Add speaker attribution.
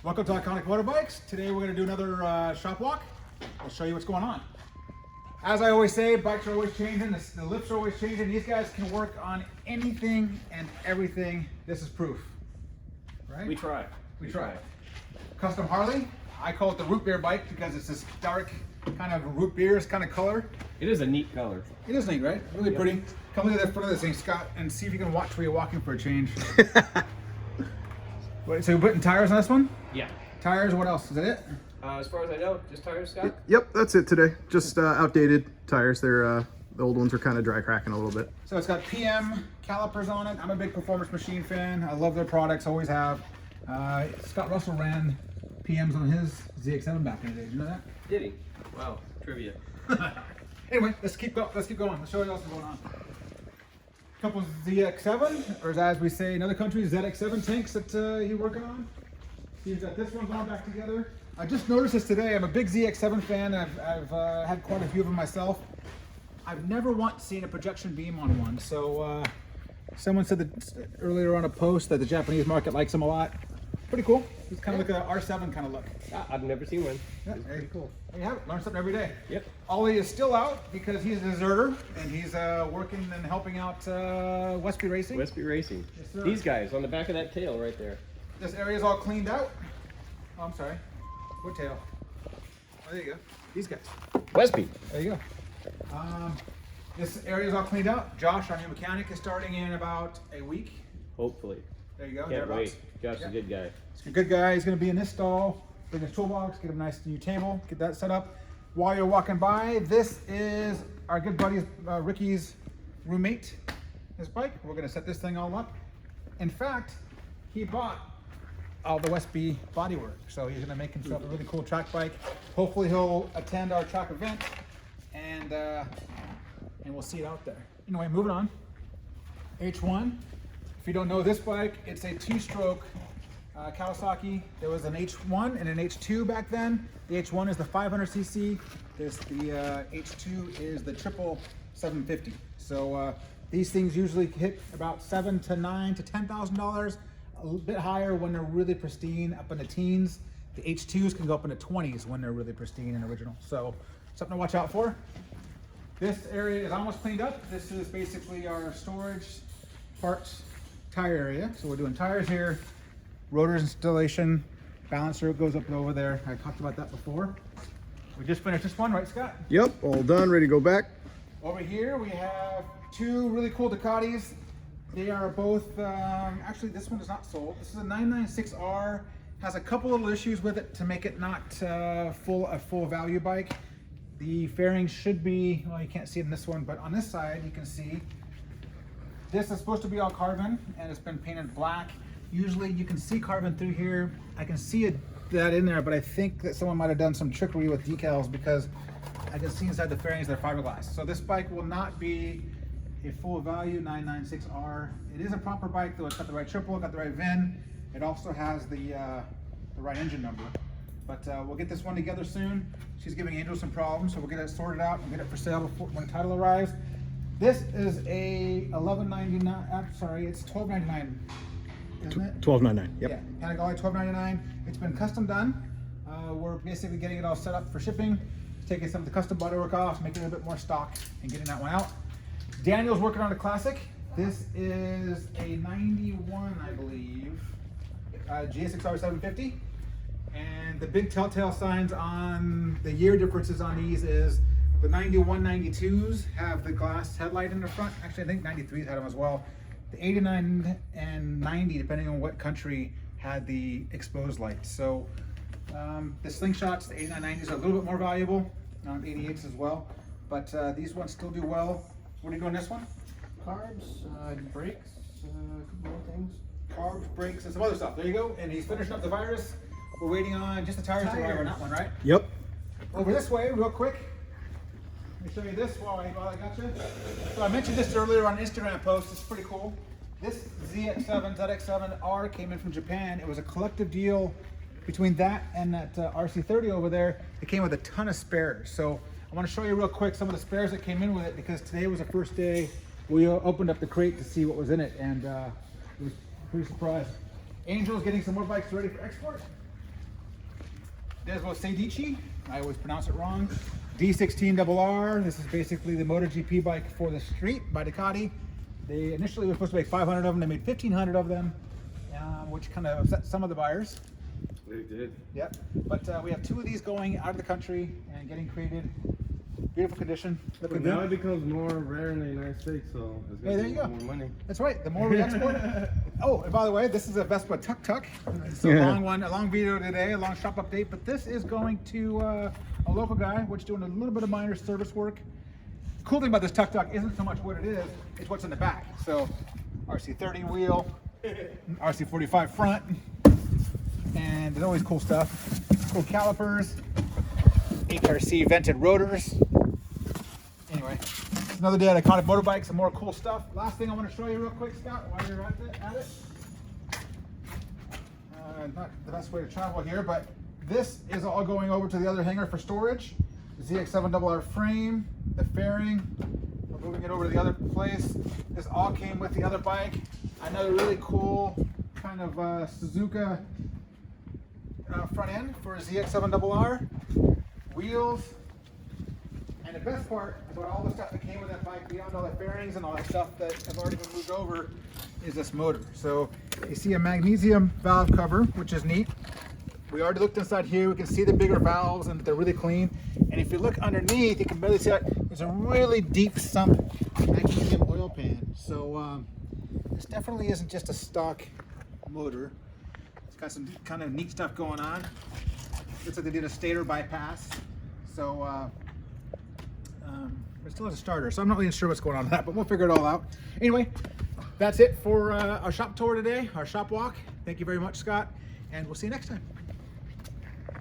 Speaker 1: Welcome to Iconic Motorbikes. Today we're going to do another shop walk. I'll show you what's going on. As I always say, bikes are always changing, the lifts are always changing. These guys can work on anything and everything. This is proof, right?
Speaker 2: We try.
Speaker 1: We try. Custom Harley. I call it the root beer bike because it's this dark kind of root beer kind of color.
Speaker 2: It is a neat color.
Speaker 1: It is neat, right? Really pretty. Come look at the front of this thing, Scott, and see if you can watch where you're walking for a change. Wait, so you're putting tires on this one?
Speaker 2: Yeah.
Speaker 1: Tires, what else? Is that it?
Speaker 2: As far as I know, just tires, Scott?
Speaker 3: Yep, that's it today. Just outdated tires. They're the old ones are kind of dry cracking a little bit.
Speaker 1: So it's got PM calipers on it. I'm a big Performance Machine fan. I love their products, always have. Scott Russell ran PMs on his Zx7 back in the day. Did you know that?
Speaker 2: Did he? Wow, trivia.
Speaker 1: Anyway, let's keep going. Let's keep going. Let's show you what else is going on. Couple Zx7, or as we say in other countries, Zx7 Tanks that you're working on. He's got this one going back together. I just noticed this today. I'm a big Zx7 fan. I've had quite a few of them myself. I've never once seen a projection beam on one. So someone said that earlier on a post that the Japanese market likes them a lot. Pretty cool. It's kind of like an R7 kind of look.
Speaker 2: I've never seen one.
Speaker 1: Yeah,
Speaker 2: It's pretty cool.
Speaker 1: There you have it. Learn something every day.
Speaker 2: Yep.
Speaker 1: Ollie is still out because he's a deserter and he's working and helping out Westby Racing.
Speaker 2: Westby Racing.
Speaker 1: Yes, sir.
Speaker 2: These guys on the back of that tail right there.
Speaker 1: This area is all cleaned out. Oh, I'm sorry. What tail? Oh, there you go. These guys.
Speaker 2: Westby.
Speaker 1: There you go. This area is all cleaned out. Josh, our new mechanic, is starting in about a week.
Speaker 2: Hopefully.
Speaker 1: There you go.
Speaker 2: Can't
Speaker 1: thereabouts.
Speaker 2: wait. Josh's a good guy.
Speaker 1: He's a good guy. He's going to be in this stall. Bring his toolbox, get him a nice new table, get that set up. While you're walking by, this is our good buddy Ricky's roommate, his bike. We're going to set this thing all up. In fact, he bought all the Westby bodywork, so he's going to make himself a really cool track bike. Hopefully he'll attend our track event, and we'll see it out there. Anyway, moving on. H1. If you don't know this bike, it's a two-stroke Kawasaki. There was an H1 and an H2 back then. The H1 is the 500cc. The H2 is the triple 750. So these things usually hit about $7,000 to $9,000 to $10,000. A little bit higher when they're really pristine, up in the teens. The H2s can go up in the 20s when they're really pristine and original. So something to watch out for. This area is almost cleaned up. This is basically our storage parts tire area. So we're doing tires here. Rotors installation, balancer goes up over there. I talked about that before. We just finished this one, right, Scott?
Speaker 3: Yep, all done, ready to go back.
Speaker 1: Over here we have two really cool Ducatis. They are both, actually this one is not sold. This is a 996R. Has a couple little issues with it to make it not a full value bike. The fairings should be, well, you can't see it in this one, but on this side you can see this is supposed to be all carbon and it's been painted black. Usually you can see carbon through here. I can see that in there, but I think that someone might have done some trickery with decals because I can see inside the fairings they're fiberglass. So this bike will not be a full value 996R. It is a proper bike though. It's got the right triple, got the right VIN. It also has the right engine number. But we'll get this one together soon. She's giving Angel some problems, so we'll get it sorted out and get it for sale before, when the title arrives. This is a $11.99. I'm sorry, it's $12.99. Isn't it?
Speaker 3: $12.99. Yep.
Speaker 1: Yeah, Panigale $12.99. It's been custom done. We're basically getting it all set up for shipping, taking some of the custom bodywork off, making it a bit more stock, and getting that one out. Daniel's working on a classic. This is a 91, I believe, GSXR 750. And the big telltale signs on the year differences on these is the 91, 92s have the glass headlight in the front. Actually, I think 93s had them as well. The 89 and 90, depending on what country, had the exposed lights. So the slingshots, the 89, 90s are a little bit more valuable, 88s as well. But these ones still do well. What are you doing this one?
Speaker 2: Carbs, brakes, a couple more things.
Speaker 1: Carbs, brakes, and some other stuff. There you go. And he's finishing up the virus. We're waiting on just the tires to arrive on that one, right?
Speaker 3: Yep.
Speaker 1: Over this way, real quick. Let me show you this while I got you. So I mentioned this earlier on an Instagram post. It's pretty cool. This Zx7 came in from Japan. It was a collective deal between that and that RC30 over there. It came with a ton of spares. So I want to show you real quick some of the spares that came in with it because today was the first day we opened up the crate to see what was in it, and it was pretty surprised. Angel's getting some more bikes ready for export. Desvo, I always pronounce it wrong. D16 Double R. This is basically the MotoGP bike for the street by Ducati. They initially were supposed to make 500 of them. They made 1,500 of them, which kind of upset some of the buyers.
Speaker 4: They did.
Speaker 1: Yep. But we have 2 of these going out of the country and getting created. Beautiful condition.
Speaker 4: But
Speaker 1: Looking
Speaker 4: now
Speaker 1: good.
Speaker 4: it becomes more rare in the United States, so it's
Speaker 1: Hey,
Speaker 4: gonna
Speaker 1: there
Speaker 4: be
Speaker 1: you go.
Speaker 4: more money.
Speaker 1: That's right. The more we export. Oh, and by the way, this is a Vespa Tuk Tuk. It's a long one, a long video today, a long shop update. But this is going to a local guy, which is doing a little bit of minor service work. Cool thing about this Tuk Tuk isn't so much what it is; it's what's in the back. So, RC30 wheel, RC45 front, and there's always cool stuff. Cool calipers, HRC vented rotors. Anyway, another day at Iconic Motorbikes, some more cool stuff. Last thing I want to show you real quick, Scott, while you're at it. Not the best way to travel here, but this is all going over to the other hangar for storage. The Zx7 Double R frame, the fairing, we're moving it over to the other place. This all came with the other bike. Another really cool kind of Suzuki front end for a Zx7 Double R. Wheels. And the best part about all the stuff that came with that bike, beyond all the bearings and all that stuff that have already been moved over, is this motor. So you see a magnesium valve cover, which is neat. We already looked inside here. We can see the bigger valves and they're really clean. And if you look underneath, you can barely see that. There's a really deep sump magnesium oil pan. So this definitely isn't just a stock motor. It's got some kind of neat stuff going on. Looks like they did a stator bypass. So it still has a starter, so I'm not really sure what's going on with that, but we'll figure it all out. Anyway, that's it for our shop tour today, our shop walk. Thank you very much, Scott, and we'll see you next time.